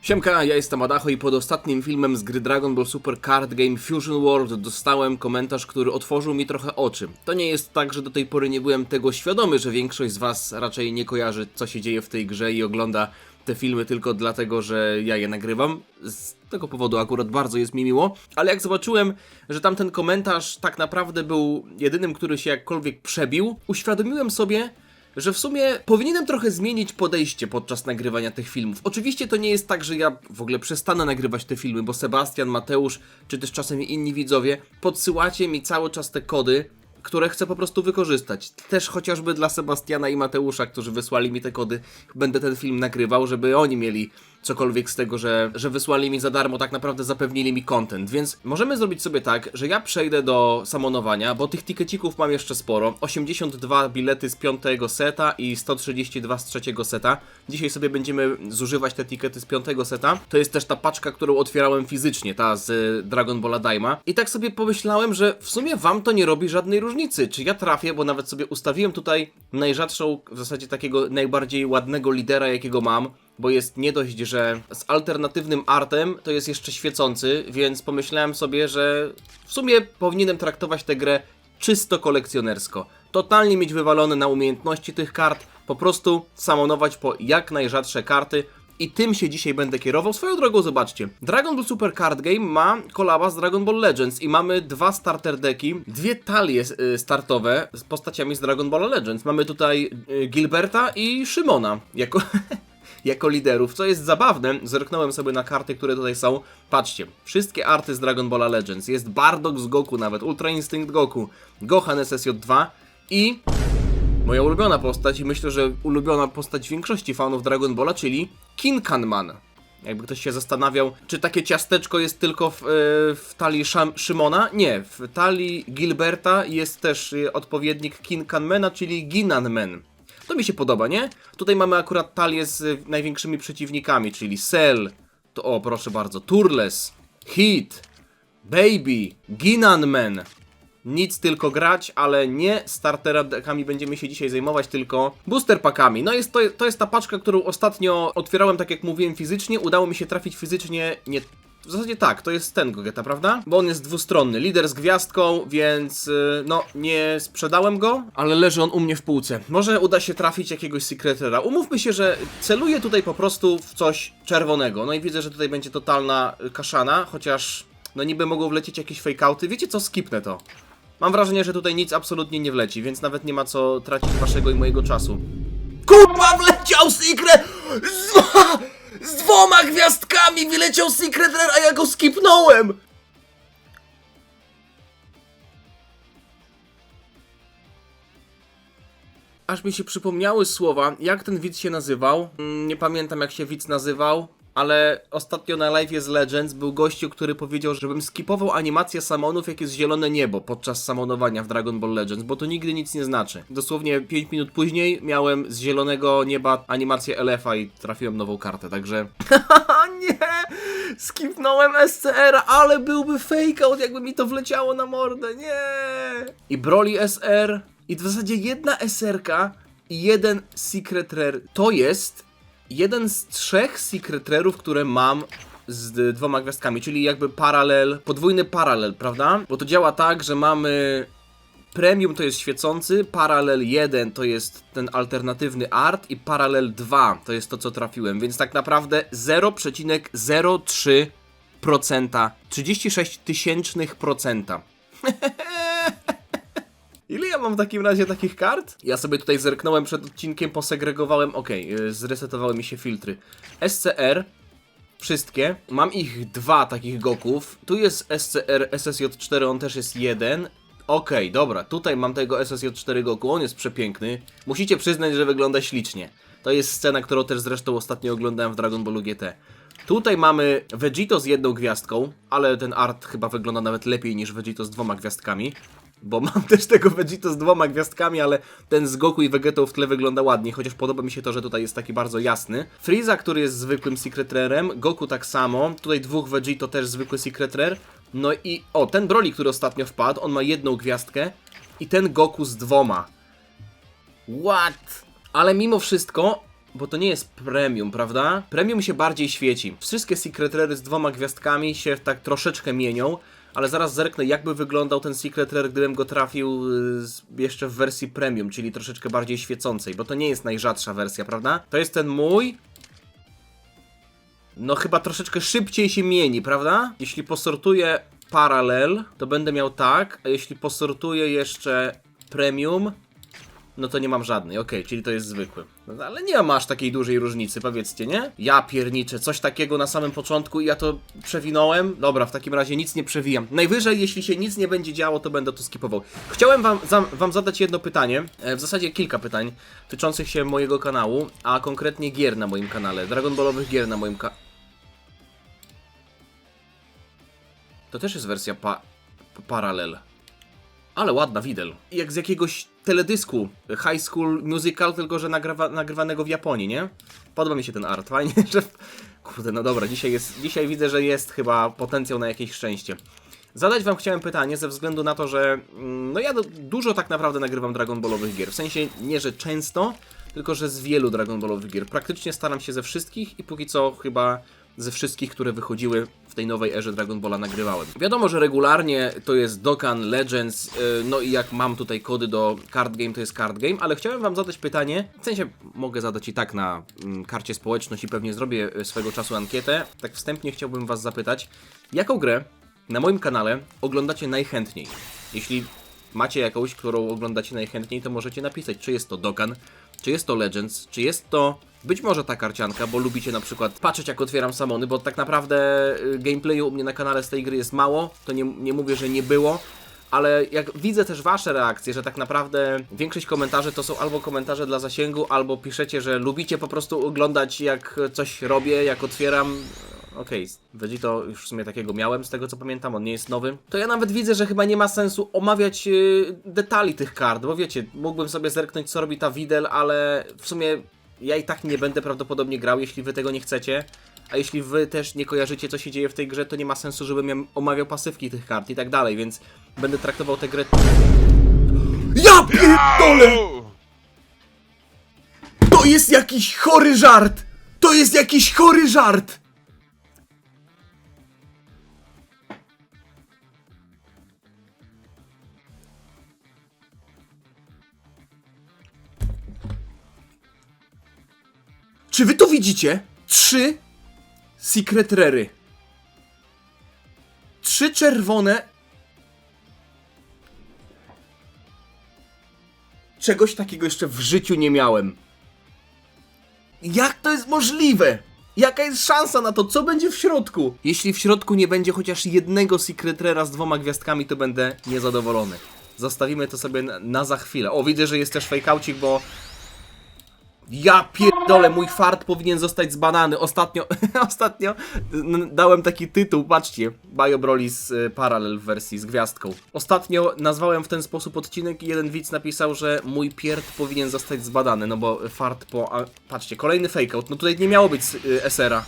Siemka, ja jestem Adacho i pod ostatnim filmem z gry Dragon Ball Super Card Game Fusion World dostałem komentarz, który otworzył mi trochę oczy. To nie jest tak, że do tej pory nie byłem tego świadomy, że większość z was raczej nie kojarzy, co się dzieje w tej grze i ogląda te filmy tylko dlatego, że ja je nagrywam. Z tego powodu akurat bardzo jest mi miło. Ale jak zobaczyłem, że tamten komentarz tak naprawdę był jedynym, który się jakkolwiek przebił, uświadomiłem sobie, że w sumie powinienem trochę zmienić podejście podczas nagrywania tych filmów. Oczywiście to nie jest tak, że ja w ogóle przestanę nagrywać te filmy, bo Sebastian, Mateusz, czy też czasem inni widzowie podsyłacie mi cały czas te kody, które chcę po prostu wykorzystać. Też chociażby dla Sebastiana i Mateusza, którzy wysłali mi te kody, będę ten film nagrywał, żeby oni mieli cokolwiek z tego, że wysłali mi za darmo, tak naprawdę zapewnili mi content. Więc możemy zrobić sobie tak, że ja przejdę do samonowania, bo tych tikecików mam jeszcze sporo. 82 bilety z 5 seta i 132 z 3 seta. Dzisiaj sobie będziemy zużywać te tikety z 5 seta. To jest też ta paczka, którą otwierałem fizycznie, ta z Dragon Balla Daima. I tak sobie pomyślałem, że w sumie wam to nie robi żadnej różnicy, czy ja trafię, bo nawet sobie ustawiłem tutaj najrzadszą, w zasadzie takiego najbardziej ładnego lidera, jakiego mam. Bo jest nie dość, że z alternatywnym artem to jest jeszcze świecący, więc pomyślałem sobie, że w sumie powinienem traktować tę grę czysto kolekcjonersko. Totalnie mieć wywalone na umiejętności tych kart, po prostu samonować po jak najrzadsze karty i tym się dzisiaj będę kierował. Swoją drogą zobaczcie, Dragon Ball Super Card Game ma kolaba z Dragon Ball Legends i mamy dwa starter decki, dwie talie startowe z postaciami z Dragon Ball Legends. Mamy tutaj Gilberta i Szymona jako liderów, co jest zabawne. Zerknąłem sobie na karty, które tutaj są. Patrzcie, wszystkie arty z Dragon Balla Legends. Jest Bardock z Goku nawet, Ultra Instinct Goku, Gohan SSJ2 i moja ulubiona postać, i myślę, że ulubiona postać większości fanów Dragon Balla, czyli Kinkanman. Jakby ktoś się zastanawiał, czy takie ciasteczko jest tylko w talii Szymona? Nie, w talii Gilberta jest też odpowiednik Kinkanmana, czyli Ginanman. To mi się podoba, nie? Tutaj mamy akurat talię z największymi przeciwnikami, czyli Cell, to, o proszę bardzo, Turles, Hit, Baby, Ginanman. Nic tylko grać, ale nie starter deckami będziemy się dzisiaj zajmować, tylko booster packami. No to jest ta paczka, którą ostatnio otwierałem, tak jak mówiłem, fizycznie. Udało mi się trafić fizycznie, nie... W zasadzie tak, to jest ten Gogeta, prawda? Bo on jest dwustronny, lider z gwiazdką, więc no nie sprzedałem go, ale leży on u mnie w półce. Może uda się trafić jakiegoś Secretera. Umówmy się, że celuję tutaj po prostu w coś czerwonego. No i widzę, że tutaj będzie totalna kaszana, chociaż no niby mogą wlecieć jakieś fake-outy. Wiecie co? Skipnę to. Mam wrażenie, że tutaj nic absolutnie nie wleci, więc nawet nie ma co tracić waszego i mojego czasu. Kurwa, wleciał Secret! Z dwoma gwiazdkami wyleciał Secret Rare, a ja go skipnąłem! Aż mi się przypomniały słowa, jak ten widz się nazywał. Nie pamiętam, jak się widz nazywał, ale ostatnio na live z Legends był gościu, który powiedział, żebym skipował animację samonów, jak jest zielone niebo podczas samonowania w Dragon Ball Legends, bo to nigdy nic nie znaczy. Dosłownie 5 minut później miałem z zielonego nieba animację Elefa i trafiłem nową kartę, także... Nie! Skipnąłem SCR, ale byłby fake out, jakby mi to wleciało na mordę, nie! I Broly SR, i w zasadzie jedna SR-ka i jeden Secret Rare. To jest jeden z 3 Secret Rare'ów, które mam z dwoma gwiazdkami, czyli jakby paralel, podwójny paralel, prawda? Bo to działa tak, że mamy premium to jest świecący, paralel 1 to jest ten alternatywny art i paralel 2 to jest to, co trafiłem, więc tak naprawdę 0,03%, 36 tysięcznych procenta. Ile ja mam w takim razie takich kart? Ja sobie tutaj zerknąłem przed odcinkiem, posegregowałem, zresetowały mi się filtry. SCR, wszystkie, mam ich 2 takich Goków, tu jest SCR SSJ4, on też jest 1. Dobra, tutaj mam tego SSJ4 Goku, on jest przepiękny, musicie przyznać, że wygląda ślicznie. To jest scena, którą też zresztą ostatnio oglądałem w Dragon Ballu GT. Tutaj mamy Vegito z jedną gwiazdką, ale ten art chyba wygląda nawet lepiej niż Vegito z 2 gwiazdkami. Bo mam też tego Vegito z 2 gwiazdkami, ale ten z Goku i Vegetą w tle wygląda ładnie, chociaż podoba mi się to, że tutaj jest taki bardzo jasny. Frieza, który jest zwykłym Secret Rarem, Goku tak samo, tutaj 2 Vegito też zwykły Secret Rare. No i ten Broly, który ostatnio wpadł, on ma 1 gwiazdkę i ten Goku z 2. What? Ale mimo wszystko Bo to nie jest premium, prawda? Premium się bardziej świeci. Wszystkie Secret Rary z 2 gwiazdkami się tak troszeczkę mienią, ale zaraz zerknę, jakby wyglądał ten Secret Rare, gdybym go trafił jeszcze w wersji premium, czyli troszeczkę bardziej świecącej, bo to nie jest najrzadsza wersja, prawda? To jest ten mój. No chyba troszeczkę szybciej się mieni, prawda? Jeśli posortuję paralel, to będę miał tak, a jeśli posortuję jeszcze premium, no to nie mam żadnej, okej, czyli to jest zwykły. No, ale nie ma aż takiej dużej różnicy, powiedzcie, nie? Ja pierniczę, coś takiego na samym początku i ja to przewinąłem. Dobra, w takim razie nic nie przewijam. Najwyżej, jeśli się nic nie będzie działo, to będę to skipował. Chciałem wam zadać jedno pytanie, w zasadzie kilka pytań, tyczących się mojego kanału, a konkretnie gier na moim kanale, Dragon Ballowych gier na moim To też jest wersja paralel. Ale ładna widel. Jak z jakiegoś teledysku High School Musical, tylko że nagrywanego w Japonii, nie? Podoba mi się ten art, fajnie, że... Kurde, no dobra, dzisiaj widzę, że jest chyba potencjał na jakieś szczęście. Zadać wam chciałem pytanie ze względu na to, że no ja dużo tak naprawdę nagrywam Dragon Ballowych gier. W sensie nie, że często, tylko że z wielu Dragon Ballowych gier. Praktycznie staram się ze wszystkich i póki co chyba ze wszystkich, które wychodziły w tej nowej erze Dragon Balla nagrywałem. Wiadomo, że regularnie to jest Dokkan, Legends, no i jak mam tutaj kody do Card Game, to jest Card Game, ale chciałem wam zadać pytanie, w sensie mogę zadać i tak na karcie społeczność i pewnie zrobię swego czasu ankietę. Tak wstępnie chciałbym was zapytać, jaką grę na moim kanale oglądacie najchętniej? Jeśli macie jakąś, którą oglądacie najchętniej, to możecie napisać, czy jest to Dokkan, czy jest to Legends, czy jest to być może ta karcianka, bo lubicie na przykład patrzeć, jak otwieram samony, bo tak naprawdę gameplayu u mnie na kanale z tej gry jest mało, to nie mówię, że nie było, ale jak widzę też wasze reakcje, że tak naprawdę większość komentarzy to są albo komentarze dla zasięgu, albo piszecie, że lubicie po prostu oglądać, jak coś robię, jak otwieram. Okej, Vegito już w sumie takiego miałem, z tego co pamiętam, on nie jest nowy. To ja nawet widzę, że chyba nie ma sensu omawiać detali tych kart, bo wiecie, mógłbym sobie zerknąć, co robi ta Widel, ale w sumie ja i tak nie będę prawdopodobnie grał, jeśli wy tego nie chcecie. A jeśli wy też nie kojarzycie, co się dzieje w tej grze, to nie ma sensu, żebym ja omawiał pasywki tych kart i tak dalej, więc będę traktował tę grę... Ja pierdolę! To jest jakiś chory żart! To jest jakiś chory żart! Czy wy to widzicie? 3 Secret Rary. 3 czerwone. Czegoś takiego jeszcze w życiu nie miałem. Jak to jest możliwe? Jaka jest szansa na to? Co będzie w środku? Jeśli w środku nie będzie chociaż jednego Secret Rara z 2 gwiazdkami, to będę niezadowolony. Zostawimy to sobie na za chwilę. O, widzę, że jest też fejkaucik, bo... Ja pierdolę, mój fart powinien zostać zbanany. Ostatnio dałem taki tytuł, patrzcie, Bio Brolis Parallel w wersji z gwiazdką. Ostatnio nazwałem w ten sposób odcinek i jeden widz napisał, że mój pierd powinien zostać zbadany, no bo fart po... patrzcie, kolejny fakeout, no tutaj nie miało być SR-a.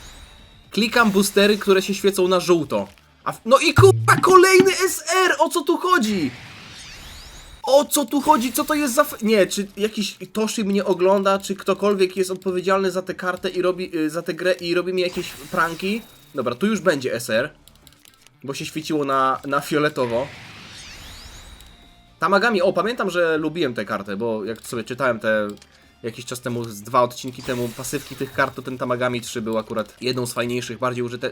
Klikam boostery, które się świecą na żółto. No i kurwa, kolejny SR, o co tu chodzi? O co tu chodzi? Co to jest za... Nie, czy jakiś Toshi mnie ogląda, czy ktokolwiek jest odpowiedzialny za tę kartę i robi... za tę grę i robi mi jakieś pranki? Dobra, tu już będzie SR. Bo się świeciło na fioletowo. Tamagami, o, pamiętam, że lubiłem tę kartę, bo jak sobie czytałem te... jakiś czas temu, z 2 odcinki temu, pasywki tych kart, to ten Tamagami 3 był akurat jedną z fajniejszych, bardziej użyte...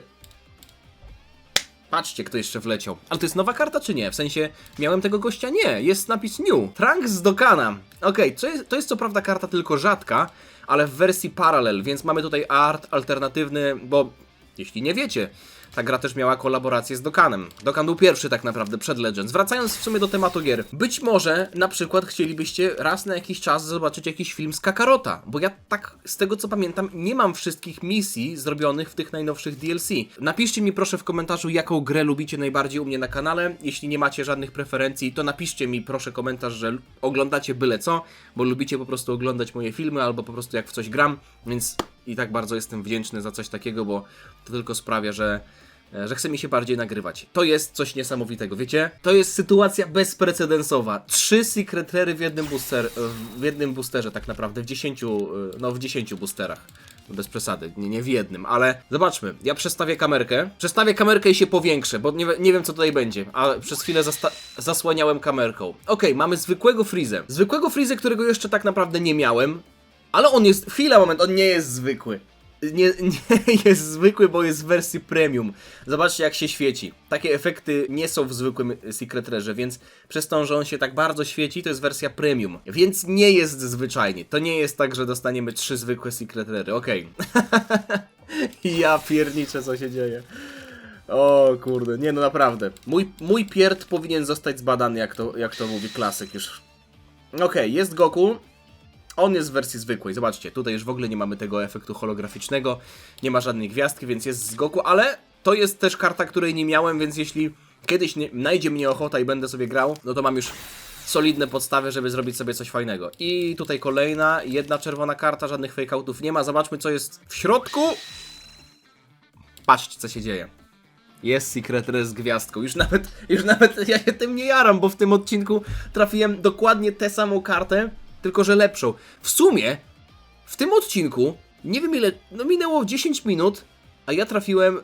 Patrzcie, kto jeszcze wleciał. Ale to jest nowa karta, czy nie? W sensie, miałem tego gościa? Nie, jest napis New. Trunks z Dokkana. Okej, to jest co prawda karta tylko rzadka, ale w wersji Parallel, więc mamy tutaj art alternatywny, bo jeśli nie wiecie, ta gra też miała kolaborację z Dokkanem. Dokkan był pierwszy tak naprawdę przed Legends. Wracając w sumie do tematu gier. Być może na przykład chcielibyście raz na jakiś czas zobaczyć jakiś film z Kakarota, bo ja tak z tego co pamiętam nie mam wszystkich misji zrobionych w tych najnowszych DLC. Napiszcie mi proszę w komentarzu, jaką grę lubicie najbardziej u mnie na kanale. Jeśli nie macie żadnych preferencji, to napiszcie mi proszę komentarz, że oglądacie byle co, bo lubicie po prostu oglądać moje filmy albo po prostu jak w coś gram, więc i tak bardzo jestem wdzięczny za coś takiego, bo to tylko sprawia, że że chce mi się bardziej nagrywać. To jest coś niesamowitego, wiecie? To jest sytuacja bezprecedensowa. 3 Secret Rary w jednym boosterze tak naprawdę, w 10 boosterach. Bez przesady, nie w jednym, ale zobaczmy, ja przestawię kamerkę i się powiększę, bo nie wiem co tutaj będzie, a przez chwilę zasłaniałem kamerką. Okej, mamy zwykłego Freezę, którego jeszcze tak naprawdę nie miałem, ale on jest, moment, on nie jest zwykły. Nie jest zwykły, bo jest w wersji premium. Zobaczcie jak się świeci. Takie efekty nie są w zwykłym Secret Rarze, więc przez to, że on się tak bardzo świeci, to jest wersja premium. Więc nie jest zwyczajnie. To nie jest tak, że dostaniemy 3 zwykłe Secret Rary. Okej. Ja pierniczę, co się dzieje. O kurde, nie no naprawdę. Mój pierd powinien zostać zbadany, jak to mówi klasyk już. Okej, jest Goku. On jest w wersji zwykłej, zobaczcie, tutaj już w ogóle nie mamy tego efektu holograficznego, nie ma żadnej gwiazdki, więc jest z Goku, ale to jest też karta, której nie miałem, więc jeśli kiedyś najdzie mnie ochota i będę sobie grał, no to mam już solidne podstawy, żeby zrobić sobie coś fajnego. I tutaj kolejna, jedna czerwona karta, żadnych fake-outów nie ma, zobaczmy co jest w środku. Patrzcie co się dzieje. Jest Secret Rare z gwiazdką, już nawet ja się tym nie jaram, bo w tym odcinku trafiłem dokładnie tę samą kartę, tylko że lepszą. W sumie, w tym odcinku, nie wiem ile, no minęło 10 minut, a ja trafiłem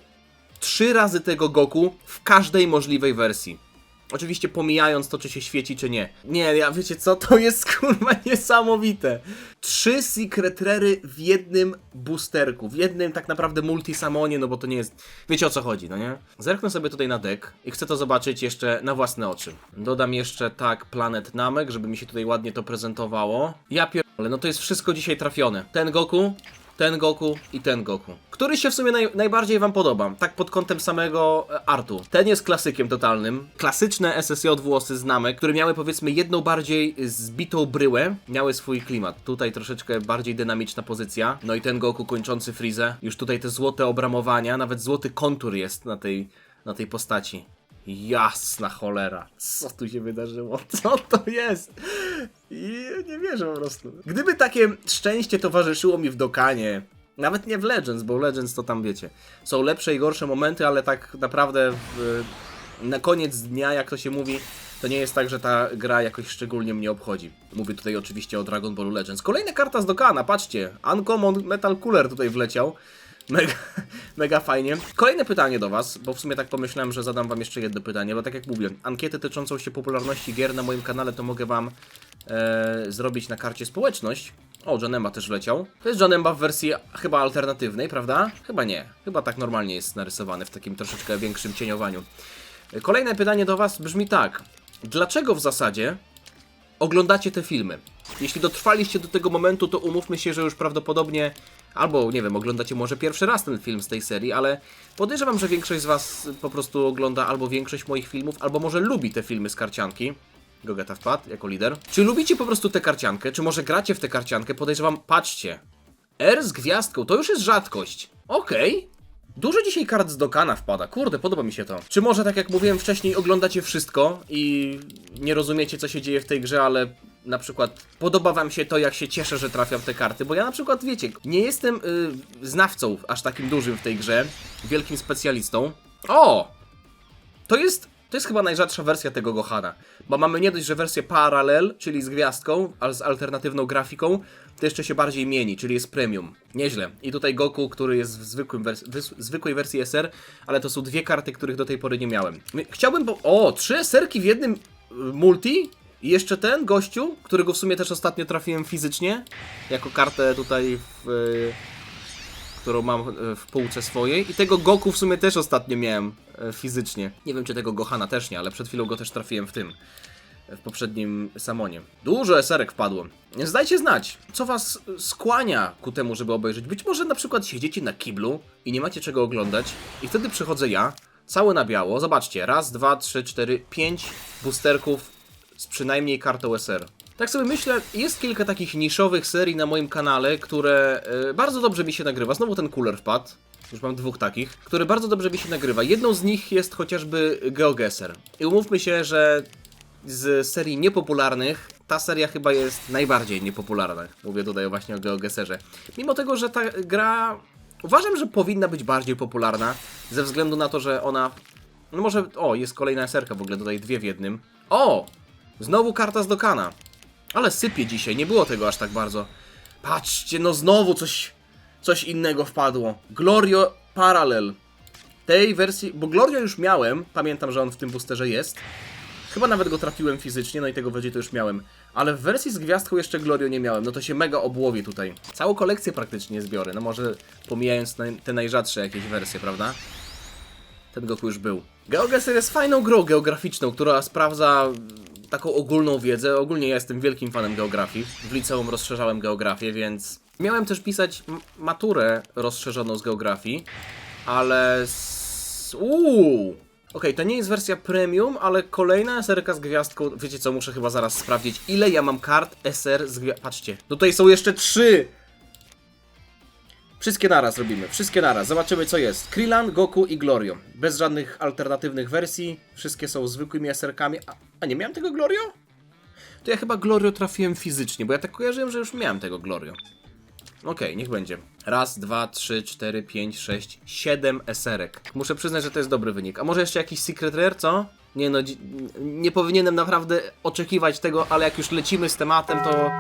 3 razy tego Goku w każdej możliwej wersji. Oczywiście pomijając to, czy się świeci, czy nie. Nie, wiecie co, to jest kurwa niesamowite. 3 Secret Rary w jednym boosterku, w jednym tak naprawdę multisamonie, no bo to nie jest... Wiecie o co chodzi, no nie? Zerknę sobie tutaj na deck i chcę to zobaczyć jeszcze na własne oczy. Dodam jeszcze tak Planet Namek, żeby mi się tutaj ładnie to prezentowało. Ja pierdolę, no to jest wszystko dzisiaj trafione. Ten Goku i ten Goku. Który się w sumie najbardziej wam podoba, tak pod kątem samego artu. Ten jest klasykiem totalnym. Klasyczne SSJ włosy z Namek, które miały powiedzmy jedną bardziej zbitą bryłę, miały swój klimat. Tutaj troszeczkę bardziej dynamiczna pozycja. No i ten Goku kończący Freezę. Już tutaj te złote obramowania, nawet złoty kontur jest na tej postaci. Jasna cholera. Co tu się wydarzyło? Co to jest? I nie wierzę po prostu. Gdyby takie szczęście towarzyszyło mi w Dokanie, nawet nie w Legends, bo w Legends to tam wiecie, są lepsze i gorsze momenty, ale tak naprawdę na koniec dnia, jak to się mówi, to nie jest tak, że ta gra jakoś szczególnie mnie obchodzi. Mówię tutaj oczywiście o Dragon Ballu Legends. Kolejna karta z Dokana, patrzcie. Uncommon Metal Cooler tutaj wleciał. Mega fajnie. Kolejne pytanie do was, bo w sumie tak pomyślałem, że zadam wam jeszcze jedno pytanie, bo tak jak mówię, ankietę dotyczącą się popularności gier na moim kanale to mogę wam zrobić na karcie społeczność. O, Janemba też wleciał. To jest Janemba w wersji chyba alternatywnej, prawda? Chyba nie. Chyba tak normalnie jest narysowany w takim troszeczkę większym cieniowaniu. Kolejne pytanie do was brzmi tak. Dlaczego w zasadzie oglądacie te filmy? Jeśli dotrwaliście do tego momentu, to umówmy się, że już prawdopodobnie, albo nie wiem, oglądacie może pierwszy raz ten film z tej serii, ale podejrzewam, że większość z was po prostu ogląda albo większość moich filmów, albo może lubi te filmy z karcianki. Gogeta wpadł jako lider. Czy lubicie po prostu tę karciankę? Czy może gracie w tę karciankę? Podejrzewam, patrzcie. R z gwiazdką, to już jest rzadkość. Okej. Dużo dzisiaj kart z Dokana wpada, kurde, podoba mi się to. Czy może, tak jak mówiłem wcześniej, oglądacie wszystko i nie rozumiecie, co się dzieje w tej grze, ale na przykład podoba wam się to, jak się cieszę, że trafiam te karty, bo ja na przykład, wiecie, nie jestem znawcą aż takim dużym w tej grze, wielkim specjalistą. O! To jest chyba najrzadsza wersja tego Gohana, bo mamy nie dość, że wersję paralel, czyli z gwiazdką, ale z alternatywną grafiką, to jeszcze się bardziej mieni, czyli jest premium. Nieźle. I tutaj Goku, który jest w zwykłej wersji SR, ale to są 2 karty, których do tej pory nie miałem. Chciałbym, o, 3 SR-ki w jednym multi? I jeszcze ten gościu, którego w sumie też ostatnio trafiłem fizycznie, jako kartę tutaj którą mam w półce swojej. I tego Goku w sumie też ostatnio miałem fizycznie. Nie wiem, czy tego Gohana też nie, ale przed chwilą go też trafiłem w poprzednim Samonie. Dużo SR-ek wpadło. Więc dajcie znać, co was skłania ku temu, żeby obejrzeć. Być może na przykład siedzicie na kiblu i nie macie czego oglądać i wtedy przychodzę ja, cały na biało. Zobaczcie, 1, 2, 3, 4, 5 boosterków z przynajmniej kartą SR. Tak sobie myślę, jest kilka takich niszowych serii na moim kanale, które bardzo dobrze mi się nagrywa. Znowu ten Cooler wpadł. Już mam 2 takich, które bardzo dobrze mi się nagrywa. Jedną z nich jest chociażby GeoGuessr. I umówmy się, że z serii niepopularnych ta seria chyba jest najbardziej niepopularna. Mówię tutaj właśnie o GeoGuessrze. Mimo tego, że ta gra Uważam, że powinna być bardziej popularna, ze względu na to, że ona... No może... O, jest kolejna SR-ka w ogóle, tutaj dwie w jednym. O! Znowu karta z Dokana. Ale sypie dzisiaj, nie było tego aż tak bardzo. Patrzcie, no znowu coś innego wpadło. Glorio Parallel. Tej wersji... Bo Glorio już miałem, pamiętam, że on w tym boosterze jest. Chyba nawet go trafiłem fizycznie, no i tego bardziej to już miałem. Ale w wersji z gwiazdką jeszcze Glorio nie miałem, no to się mega obłowi tutaj. Całą kolekcję praktycznie zbiorę, no może pomijając te najrzadsze jakieś wersje, prawda? Ten Goku już był. GeoGuessr jest fajną grą geograficzną, która sprawdza taką ogólną wiedzę. Ogólnie ja jestem wielkim fanem geografii. W liceum rozszerzałem geografię, więc... Miałem też pisać maturę rozszerzoną z geografii, ale... Okej, to nie jest wersja premium, ale kolejna SR-ka z gwiazdką. Wiecie co, muszę chyba zaraz sprawdzić, ile ja mam kart SR z gwiazdką. Patrzcie, tutaj są jeszcze 3! Wszystkie naraz robimy, wszystkie naraz. Zobaczymy co jest. Krillin, Goku i Glorio. Bez żadnych alternatywnych wersji. Wszystkie są zwykłymi SR-kami. A nie miałem tego Glorio? To ja chyba Glorio trafiłem fizycznie, bo ja tak kojarzyłem, że już miałem tego Glorio. Okej, niech będzie. Raz, 2, 3, 4, 5, 6, 7 SR-ek. Muszę przyznać, że to jest dobry wynik. A może jeszcze jakiś Secret Rare, co? Nie no, nie powinienem naprawdę oczekiwać tego, ale jak już lecimy z tematem, to...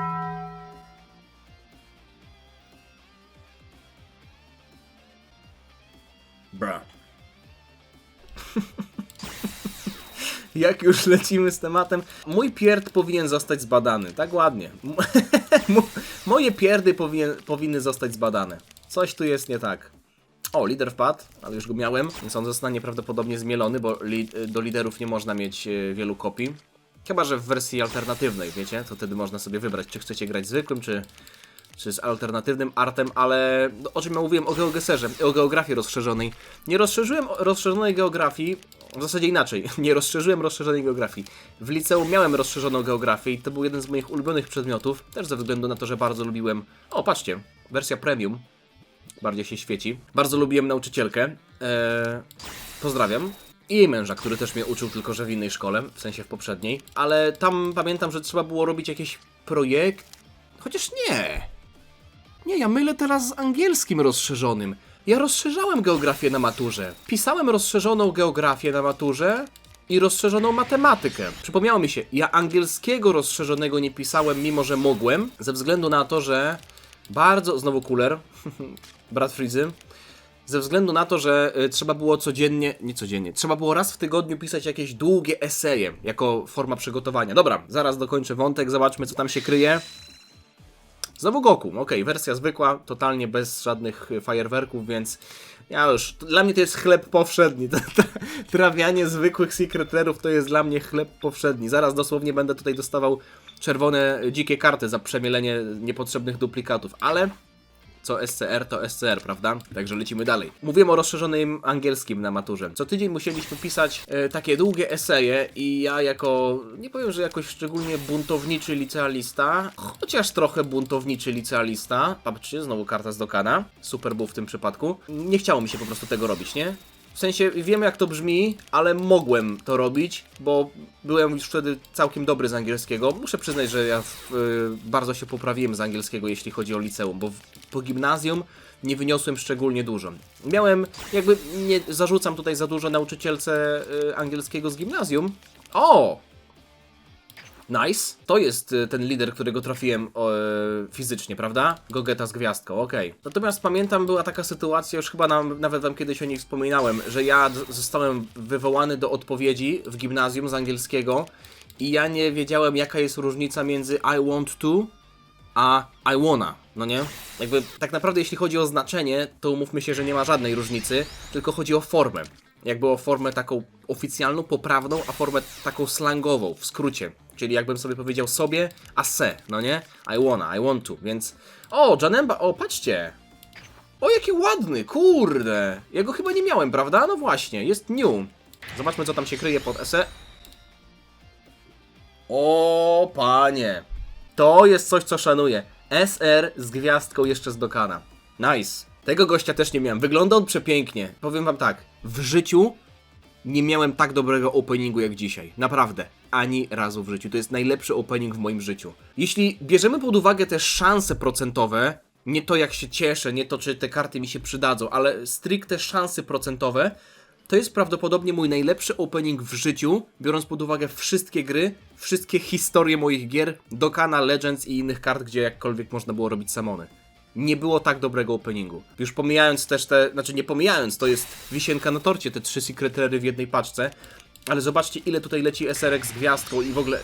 Bra. Jak już lecimy z tematem, mój pierd powinien zostać zbadany, tak ładnie. Moje pierdy powinny zostać zbadane. Coś tu jest nie tak. O, lider wpadł, ale już go miałem, więc on zostanie prawdopodobnie zmielony, bo do liderów nie można mieć wielu kopii. Chyba że w wersji alternatywnej, wiecie, to wtedy można sobie wybrać, czy chcecie grać zwykłym, czy z alternatywnym artem, ale o czym ja mówiłem? O GeoGuessrze, o geografii rozszerzonej. Nie rozszerzyłem rozszerzonej geografii, w zasadzie inaczej, nie rozszerzyłem rozszerzonej geografii. W liceum miałem rozszerzoną geografię i to był jeden z moich ulubionych przedmiotów, też ze względu na to, że bardzo lubiłem... O, patrzcie, wersja premium, bardziej się świeci. Bardzo lubiłem nauczycielkę, pozdrawiam. I jej męża, który też mnie uczył, tylko że w innej szkole, w sensie w poprzedniej. Ale tam pamiętam, że trzeba było robić jakiś projekt, chociaż nie. Nie, ja mylę teraz z angielskim rozszerzonym. Ja rozszerzałem geografię na maturze. Pisałem rozszerzoną geografię na maturze i rozszerzoną matematykę. Przypomniało mi się, ja angielskiego rozszerzonego nie pisałem, mimo że mogłem, ze względu na to, że bardzo... Znowu Cooler, brat Frizy. Ze względu na to, że trzeba było trzeba było raz w tygodniu pisać jakieś długie eseje, jako forma przygotowania. Dobra, zaraz dokończę wątek, zobaczmy co tam się kryje. Znowu Goku, okej, wersja zwykła, totalnie bez żadnych fajerwerków, więc ja już, dla mnie to jest chleb powszedni, trawianie zwykłych Secret Rare'ów to jest dla mnie chleb powszedni, zaraz dosłownie będę tutaj dostawał czerwone dzikie karty za przemielenie niepotrzebnych duplikatów, ale co SCR to SCR, prawda? Także lecimy dalej. Mówiłem o rozszerzonym angielskim na maturze. Co tydzień musieliśmy pisać takie długie eseje i ja jako, nie powiem, że jakoś szczególnie buntowniczy licealista, chociaż trochę buntowniczy licealista, patrzcie, znowu karta z Dokana, super był w tym przypadku, nie chciało mi się po prostu tego robić, nie? W sensie wiem jak to brzmi, ale mogłem to robić, bo byłem już wtedy całkiem dobry z angielskiego. Muszę przyznać, że ja bardzo się poprawiłem z angielskiego, jeśli chodzi o liceum, bo po gimnazjum nie wyniosłem szczególnie dużo. Miałem, jakby nie zarzucam tutaj za dużo nauczycielce angielskiego z gimnazjum. O! Nice. To jest ten lider, którego trafiłem fizycznie, prawda? Gogeta z gwiazdką, okej. Natomiast pamiętam, była taka sytuacja, już chyba nawet wam kiedyś o niej wspominałem, że ja zostałem wywołany do odpowiedzi w gimnazjum z angielskiego i ja nie wiedziałem, jaka jest różnica między I want to a I wanna, no nie? Jakby tak naprawdę jeśli chodzi o znaczenie, to umówmy się, że nie ma żadnej różnicy, tylko chodzi o formę. Jakby o formę taką oficjalną, poprawną, a formę taką slangową, w skrócie. Czyli jakbym sobie powiedział sobie, a se, no nie? I wanna, I want to, więc... O, Janemba, o, patrzcie! O, jaki ładny, kurde! Ja go chyba nie miałem, prawda? No właśnie, jest new. Zobaczmy, co tam się kryje pod SE. O, panie! To jest coś, co szanuję. SR z gwiazdką jeszcze z Dokana. Nice. Tego gościa też nie miałem. Wygląda on przepięknie. Powiem wam tak, w życiu nie miałem tak dobrego openingu jak dzisiaj. Naprawdę. Ani razu w życiu. To jest najlepszy opening w moim życiu. Jeśli bierzemy pod uwagę te szanse procentowe, nie to jak się cieszę, nie to czy te karty mi się przydadzą, ale stricte szanse procentowe, to jest prawdopodobnie mój najlepszy opening w życiu, biorąc pod uwagę wszystkie gry, wszystkie historie moich gier, Dokana, Legends i innych kart, gdzie jakkolwiek można było robić samony. Nie było tak dobrego openingu. Już pomijając też znaczy nie pomijając, to jest wisienka na torcie, te 3 Secret Rary w jednej paczce, ale zobaczcie ile tutaj leci SR-ek z gwiazdką i w ogóle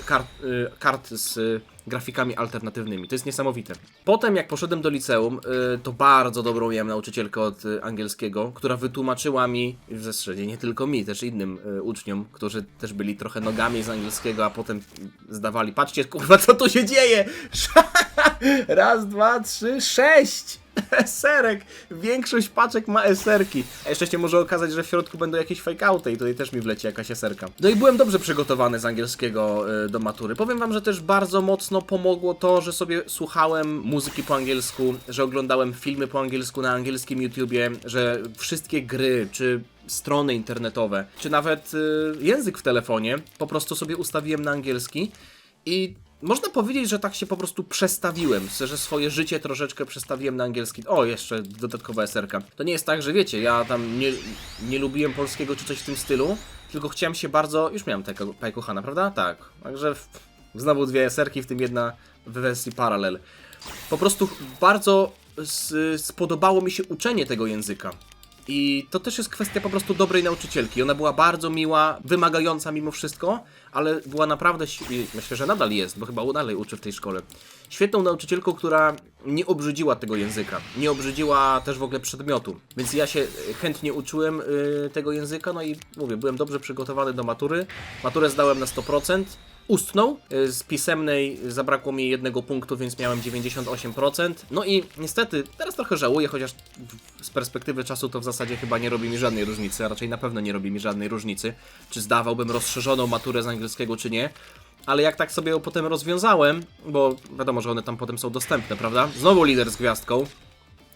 kart z grafikami alternatywnymi. To jest niesamowite. Potem jak poszedłem do liceum, to bardzo dobrą miałem nauczycielkę od angielskiego, która wytłumaczyła mi, w zasadzie nie tylko mi, też innym uczniom, którzy też byli trochę nogami z angielskiego, a potem zdawali, patrzcie kurwa co tu się dzieje! Raz, 2, 3, 6! SR-ek! Większość paczek ma SR-ki. A jeszcze się może okazać, że w środku będą jakieś fake-outy i tutaj też mi wleci jakaś SR-ka. No i byłem dobrze przygotowany z angielskiego do matury. Powiem wam, że też bardzo mocno pomogło to, że sobie słuchałem muzyki po angielsku, że oglądałem filmy po angielsku na angielskim YouTubie, że wszystkie gry, czy strony internetowe, czy nawet język w telefonie po prostu sobie ustawiłem na angielski i można powiedzieć, że tak się po prostu przestawiłem, że swoje życie troszeczkę przestawiłem na angielski. O, jeszcze dodatkowa SR-ka. To nie jest tak, że wiecie, ja tam nie lubiłem polskiego czy coś w tym stylu, tylko chciałem się bardzo... Już miałem Pajkuchana, prawda? Tak. Także znowu 2 SR-ki, w tym jedna w wersji paralel. Po prostu bardzo spodobało mi się uczenie tego języka. I to też jest kwestia po prostu dobrej nauczycielki. Ona była bardzo miła, wymagająca mimo wszystko, ale była naprawdę, myślę, że nadal jest, bo chyba dalej uczy w tej szkole, świetną nauczycielką, która nie obrzydziła tego języka, nie obrzydziła też w ogóle przedmiotu. Więc ja się chętnie uczyłem tego języka, no i mówię, byłem dobrze przygotowany do matury. Maturę zdałem na 100%. Ustną. Z pisemnej zabrakło mi 1 punktu, więc miałem 98%. No i niestety, teraz trochę żałuję, chociaż z perspektywy czasu to w zasadzie chyba nie robi mi żadnej różnicy, a raczej na pewno nie robi mi żadnej różnicy, czy zdawałbym rozszerzoną maturę z angielskiego, czy nie. Ale jak tak sobie ją potem rozwiązałem, bo wiadomo, że one tam potem są dostępne, prawda? Znowu lider z gwiazdką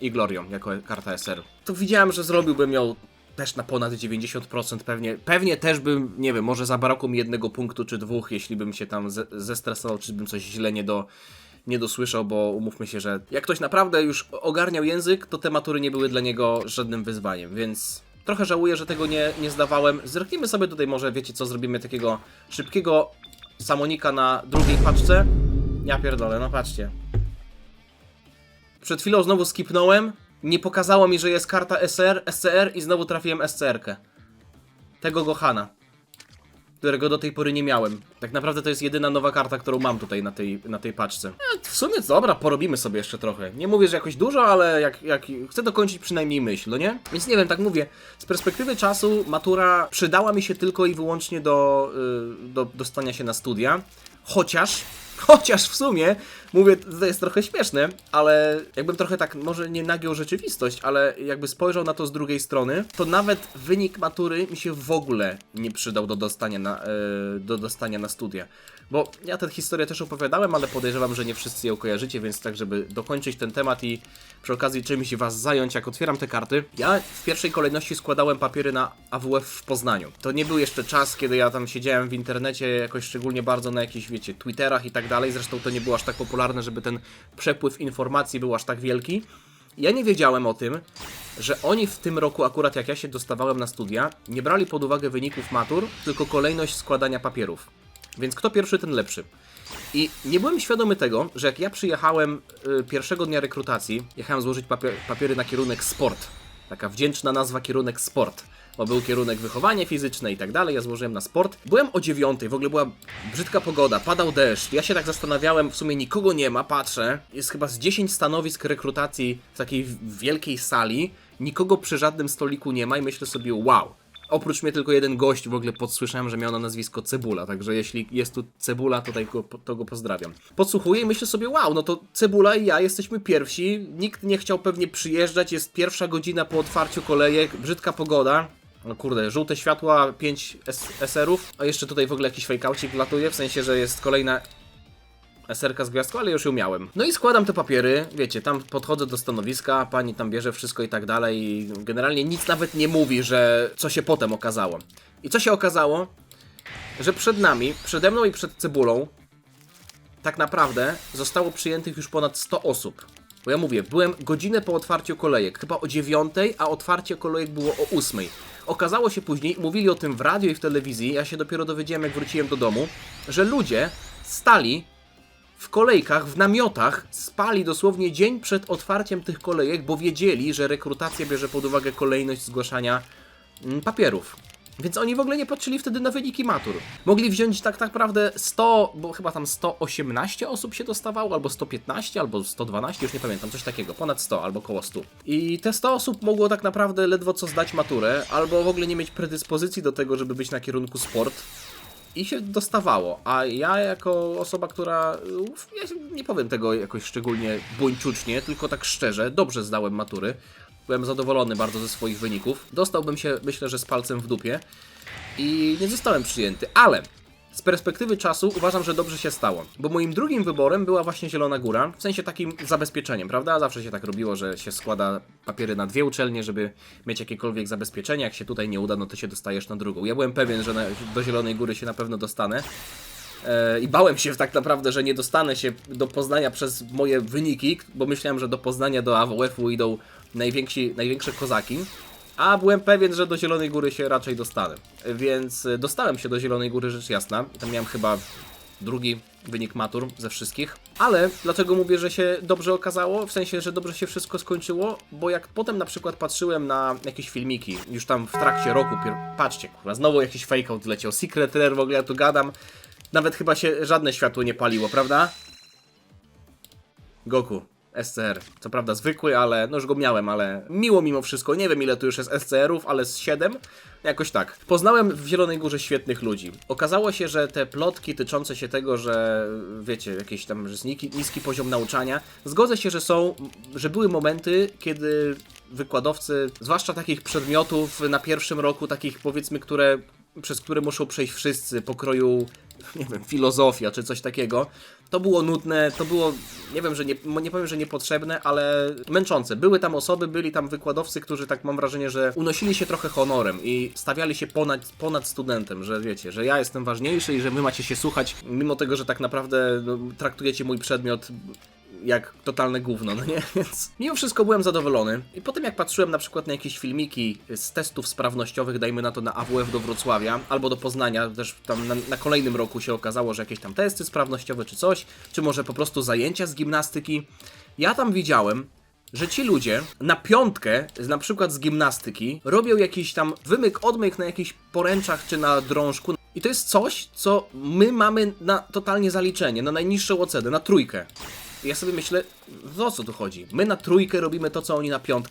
i glorią jako karta SR. To widziałem, że zrobiłbym ją też na ponad 90%, pewnie też bym, nie wiem, może zabrakło mi 1 punktu czy 2, jeśli bym się tam zestresował, czy bym coś źle nie dosłyszał, bo umówmy się, że jak ktoś naprawdę już ogarniał język, to te matury nie były dla niego żadnym wyzwaniem, więc trochę żałuję, że tego nie zdawałem. Zerknijmy sobie tutaj może, wiecie co, zrobimy takiego szybkiego samonika na drugiej paczce. Ja pierdolę, no patrzcie. Przed chwilą znowu skipnąłem. Nie pokazało mi, że jest karta SCR i znowu trafiłem SCR-kę. Tego Gohana, którego do tej pory nie miałem. Tak naprawdę to jest jedyna nowa karta, którą mam tutaj na tej paczce. W sumie dobra, porobimy sobie jeszcze trochę. Nie mówię, że jakoś dużo, ale jak chcę dokończyć przynajmniej myśl, no nie? Więc nie wiem, tak mówię, z perspektywy czasu matura przydała mi się tylko i wyłącznie do dostania się na studia. Chociaż w sumie, mówię, to jest trochę śmieszne, ale jakbym trochę tak, może nie nagiął rzeczywistość, ale jakby spojrzał na to z drugiej strony, to nawet wynik matury mi się w ogóle nie przydał do dostania na studia. Bo ja tę historię też opowiadałem, ale podejrzewam, że nie wszyscy ją kojarzycie, więc tak, żeby dokończyć ten temat i przy okazji czymś was zająć, jak otwieram te karty, ja w pierwszej kolejności składałem papiery na AWF w Poznaniu. To nie był jeszcze czas, kiedy ja tam siedziałem w internecie jakoś szczególnie bardzo na jakichś, wiecie, Twitterach i tak dalej. Zresztą to nie było aż tak popularne, żeby ten przepływ informacji był aż tak wielki. Ja nie wiedziałem o tym, że oni w tym roku, akurat jak ja się dostawałem na studia, nie brali pod uwagę wyników matur, tylko kolejność składania papierów. Więc kto pierwszy, ten lepszy. I nie byłem świadomy tego, że jak ja przyjechałem pierwszego dnia rekrutacji, jechałem złożyć papiery na kierunek sport. Taka wdzięczna nazwa, kierunek sport. Bo był kierunek wychowanie fizyczne i tak dalej, ja złożyłem na sport. Byłem o 9:00, w ogóle była brzydka pogoda, padał deszcz. Ja się tak zastanawiałem, w sumie nikogo nie ma, patrzę. Jest chyba z 10 stanowisk rekrutacji w takiej wielkiej sali. Nikogo przy żadnym stoliku nie ma i myślę sobie, wow. Oprócz mnie tylko jeden gość w ogóle podsłyszałem, że miał na nazwisko Cebula, także jeśli jest tu Cebula, to go pozdrawiam. Podsłuchuję i myślę sobie, wow, no to Cebula i ja jesteśmy pierwsi, nikt nie chciał pewnie przyjeżdżać, jest pierwsza godzina po otwarciu kolejek, brzydka pogoda. No kurde, żółte światła, 5 SR-ów, a jeszcze tutaj w ogóle jakiś fejkaucik latuje, w sensie, że jest kolejna SR-ka z gwiazdką, ale już ją miałem. No i składam te papiery, wiecie, tam podchodzę do stanowiska, pani tam bierze wszystko i tak dalej i generalnie nic nawet nie mówi, że co się potem okazało. I co się okazało? Że przede mną i przed Cebulą tak naprawdę zostało przyjętych już ponad 100 osób. Bo ja mówię, byłem godzinę po otwarciu kolejek, chyba o 9, a otwarcie kolejek było o 8. Okazało się później, mówili o tym w radiu i w telewizji, ja się dopiero dowiedziałem, jak wróciłem do domu, że ludzie stali w kolejkach, w namiotach, spali dosłownie dzień przed otwarciem tych kolejek, bo wiedzieli, że rekrutacja bierze pod uwagę kolejność zgłaszania papierów. Więc oni w ogóle nie patrzyli wtedy na wyniki matur. Mogli wziąć tak naprawdę 100, bo chyba tam 118 osób się dostawało, albo 115, albo 112, już nie pamiętam, coś takiego, ponad 100 albo koło 100. I te 100 osób mogło tak naprawdę ledwo co zdać maturę, albo w ogóle nie mieć predyspozycji do tego, żeby być na kierunku sport. I się dostawało, a ja jako osoba, która, ja nie powiem tego jakoś szczególnie buńczucznie, tylko tak szczerze, dobrze zdałem matury. Byłem zadowolony bardzo ze swoich wyników. Dostałbym się, myślę, że z palcem w dupie i nie zostałem przyjęty, ale z perspektywy czasu uważam, że dobrze się stało, bo moim drugim wyborem była właśnie Zielona Góra, w sensie takim zabezpieczeniem, prawda? Zawsze się tak robiło, że się składa papiery na 2 uczelnie, żeby mieć jakiekolwiek zabezpieczenie. Jak się tutaj nie uda, no to się dostajesz na drugą. Ja byłem pewien, że do Zielonej Góry się na pewno dostanę. I bałem się tak naprawdę, że nie dostanę się do Poznania przez moje wyniki, bo myślałem, że do Poznania, do AWF-u idą największe kozaki. A byłem pewien, że do Zielonej Góry się raczej dostanę. Więc dostałem się do Zielonej Góry, rzecz jasna. Tam miałem chyba drugi wynik matur ze wszystkich. Ale dlaczego mówię, że się dobrze okazało? W sensie, że dobrze się wszystko skończyło? Bo jak potem na przykład patrzyłem na jakieś filmiki, już tam w trakcie roku, patrzcie, kurwa, znowu jakiś fake out leciał, Secret Rare, w ogóle ja tu gadam. Nawet chyba się żadne światło nie paliło, prawda? Goku. SCR. Co prawda zwykły, ale no już go miałem, ale miło mimo wszystko. Nie wiem, ile tu już jest SCR-ów, ale z 7. Jakoś tak. Poznałem w Zielonej Górze świetnych ludzi. Okazało się, że te plotki tyczące się tego, że wiecie, jakiś tam niski poziom nauczania, zgodzę się, że były momenty, kiedy wykładowcy, zwłaszcza takich przedmiotów na pierwszym roku, takich powiedzmy, przez które muszą przejść wszyscy, pokroju, nie wiem, filozofia czy coś takiego. To było nudne, to było, nie wiem, że nie powiem, że niepotrzebne, ale męczące. Byli tam wykładowcy, którzy tak mam wrażenie, że unosili się trochę honorem i stawiali się ponad studentem, że wiecie, że ja jestem ważniejszy i że wy macie się słuchać, mimo tego, że tak naprawdę traktujecie mój przedmiot jak totalne gówno, no nie? Więc mimo wszystko byłem zadowolony. I potem jak patrzyłem na przykład na jakieś filmiki z testów sprawnościowych, dajmy na to na AWF do Wrocławia, albo do Poznania, też tam na kolejnym roku się okazało, że jakieś tam testy sprawnościowe czy coś, czy może po prostu zajęcia z gimnastyki. Ja tam widziałem, że ci ludzie na 5, na przykład z gimnastyki, robią jakiś tam odmyk na jakichś poręczach czy na drążku. I to jest coś, co my mamy na totalnie zaliczenie, na najniższą ocenę, na 3. Ja sobie myślę, o co tu chodzi? My na 3 robimy to, co oni na 5.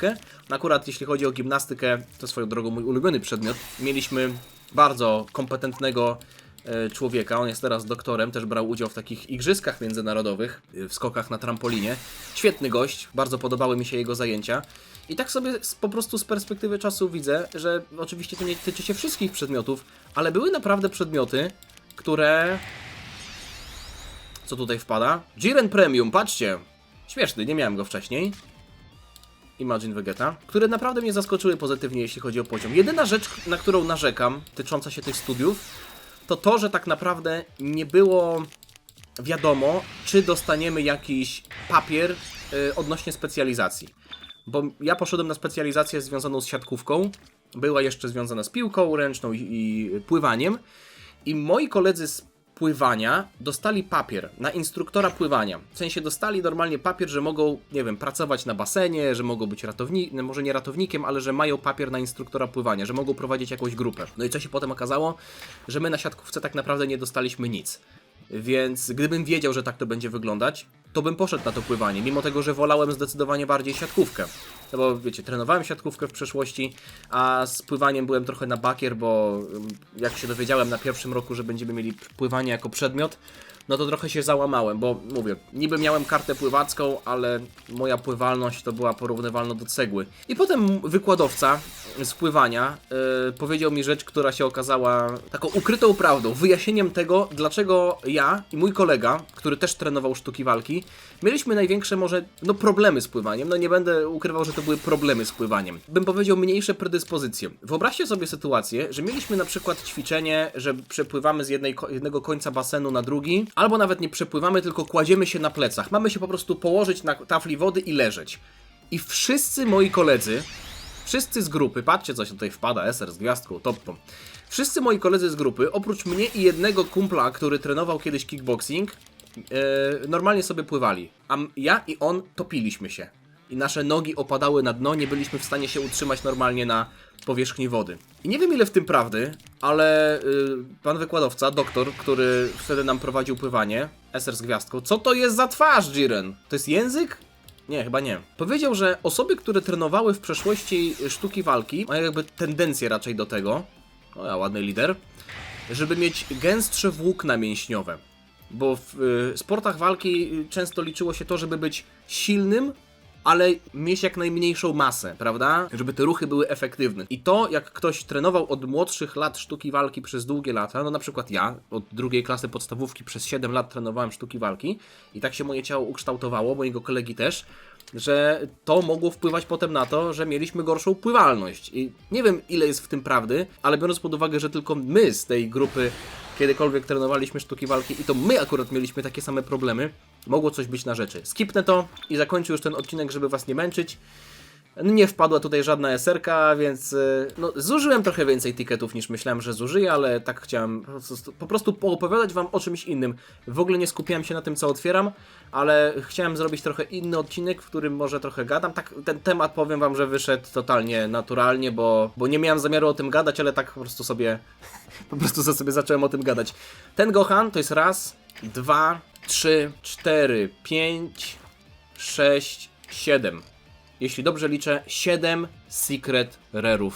Akurat jeśli chodzi o gimnastykę, to swoją drogą mój ulubiony przedmiot. Mieliśmy bardzo kompetentnego człowieka, on jest teraz doktorem, też brał udział w takich igrzyskach międzynarodowych, w skokach na trampolinie. Świetny gość, bardzo podobały mi się jego zajęcia. I tak sobie po prostu z perspektywy czasu widzę, że oczywiście to nie tyczy się wszystkich przedmiotów, ale były naprawdę przedmioty, które... Co tutaj wpada? Jiren Premium, patrzcie! Śmieszny, nie miałem go wcześniej. Imagine Vegeta. Które naprawdę mnie zaskoczyły pozytywnie, jeśli chodzi o poziom. Jedyna rzecz, na którą narzekam, tycząca się tych studiów, to, że tak naprawdę nie było wiadomo, czy dostaniemy jakiś papier odnośnie specjalizacji. Bo ja poszedłem na specjalizację związaną z siatkówką, była jeszcze związana z piłką ręczną i pływaniem. I moi koledzy z pływania dostali papier na instruktora pływania. W sensie dostali normalnie papier, że mogą, nie wiem, pracować na basenie, że mogą być ratownikiem, może nie ratownikiem, ale że mają papier na instruktora pływania, że mogą prowadzić jakąś grupę. No i co się potem okazało? Że my na siatkówce tak naprawdę nie dostaliśmy nic. Więc gdybym wiedział, że tak to będzie wyglądać, to bym poszedł na to pływanie, mimo tego, że wolałem zdecydowanie bardziej siatkówkę. No bo wiecie, trenowałem siatkówkę w przeszłości, a z pływaniem byłem trochę na bakier, bo jak się dowiedziałem na 1. roku, że będziemy mieli pływanie jako przedmiot, no to trochę się załamałem, bo mówię, niby miałem kartę pływacką, ale moja pływalność to była porównywalna do cegły. I potem wykładowca z pływania powiedział mi rzecz, która się okazała taką ukrytą prawdą, wyjaśnieniem tego, dlaczego ja i mój kolega, który też trenował sztuki walki, mieliśmy największe może, problemy z pływaniem. No nie będę ukrywał, że to były problemy z pływaniem. Bym powiedział mniejsze predyspozycje. Wyobraźcie sobie sytuację, że mieliśmy na przykład ćwiczenie, że przepływamy z jednego końca basenu na drugi, albo nawet nie przepływamy, tylko kładziemy się na plecach. Mamy się po prostu położyć na tafli wody i leżeć. I wszyscy moi koledzy, wszyscy z grupy, patrzcie co się tutaj wpada, SR z gwiazdką, toppą. Wszyscy moi koledzy z grupy, oprócz mnie i jednego kumpla, który trenował kiedyś kickboxing, normalnie sobie pływali. A ja i on topiliśmy się. I nasze nogi opadały na dno, nie byliśmy w stanie się utrzymać normalnie na powierzchni wody. I nie wiem ile w tym prawdy, ale pan wykładowca, doktor, który wtedy nam prowadził pływanie, SR z gwiazdką, co to jest za twarz, Jiren? To jest język? Nie, chyba nie. Powiedział, że osoby, które trenowały w przeszłości sztuki walki, mają jakby tendencję raczej do tego, o ja, ładny lider, żeby mieć gęstsze włókna mięśniowe. Bo w sportach walki często liczyło się to, żeby być silnym, ale mieć jak najmniejszą masę, prawda? Żeby te ruchy były efektywne. I to, jak ktoś trenował od młodszych lat sztuki walki przez długie lata, no na przykład ja od 2. klasy podstawówki przez 7 lat trenowałem sztuki walki i tak się moje ciało ukształtowało, mojego kolegi też, że to mogło wpływać potem na to, że mieliśmy gorszą pływalność. I nie wiem, ile jest w tym prawdy, ale biorąc pod uwagę, że tylko my z tej grupy kiedykolwiek trenowaliśmy sztuki walki i to my akurat mieliśmy takie same problemy, mogło coś być na rzeczy. Skipnę to i zakończę już ten odcinek, żeby was nie męczyć. Nie wpadła tutaj żadna SR-ka, więc no, zużyłem trochę więcej tiketów niż myślałem, że zużyję, ale tak chciałem po prostu poopowiadać wam o czymś innym. W ogóle nie skupiałem się na tym, co otwieram, ale chciałem zrobić trochę inny odcinek, w którym może trochę gadam. Tak, ten temat powiem wam, że wyszedł totalnie naturalnie, bo nie miałem zamiaru o tym gadać, ale tak po prostu sobie zacząłem o tym gadać. Ten Gohan to jest raz, 2, 3, 4, 5, 6, 7. Jeśli dobrze liczę, 7 Secret Rare'ów,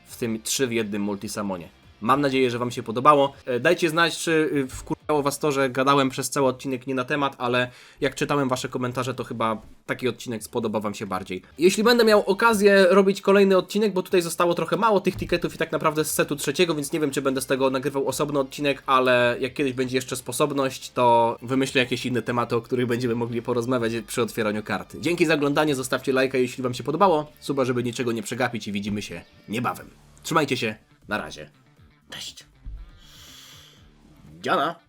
w tym 3 w jednym Multisamonie. Mam nadzieję, że wam się podobało. Dajcie znać, czy wkurzało was to, że gadałem przez cały odcinek nie na temat, ale jak czytałem wasze komentarze, to chyba taki odcinek spodoba wam się bardziej. Jeśli będę miał okazję robić kolejny odcinek, bo tutaj zostało trochę mało tych tiketów i tak naprawdę z setu 3, więc nie wiem, czy będę z tego nagrywał osobny odcinek, ale jak kiedyś będzie jeszcze sposobność, to wymyślę jakieś inne tematy, o których będziemy mogli porozmawiać przy otwieraniu karty. Dzięki za oglądanie, zostawcie lajka, jeśli wam się podobało, suba, żeby niczego nie przegapić i widzimy się niebawem. Trzymajcie się, na razie. Cześć. Dziana.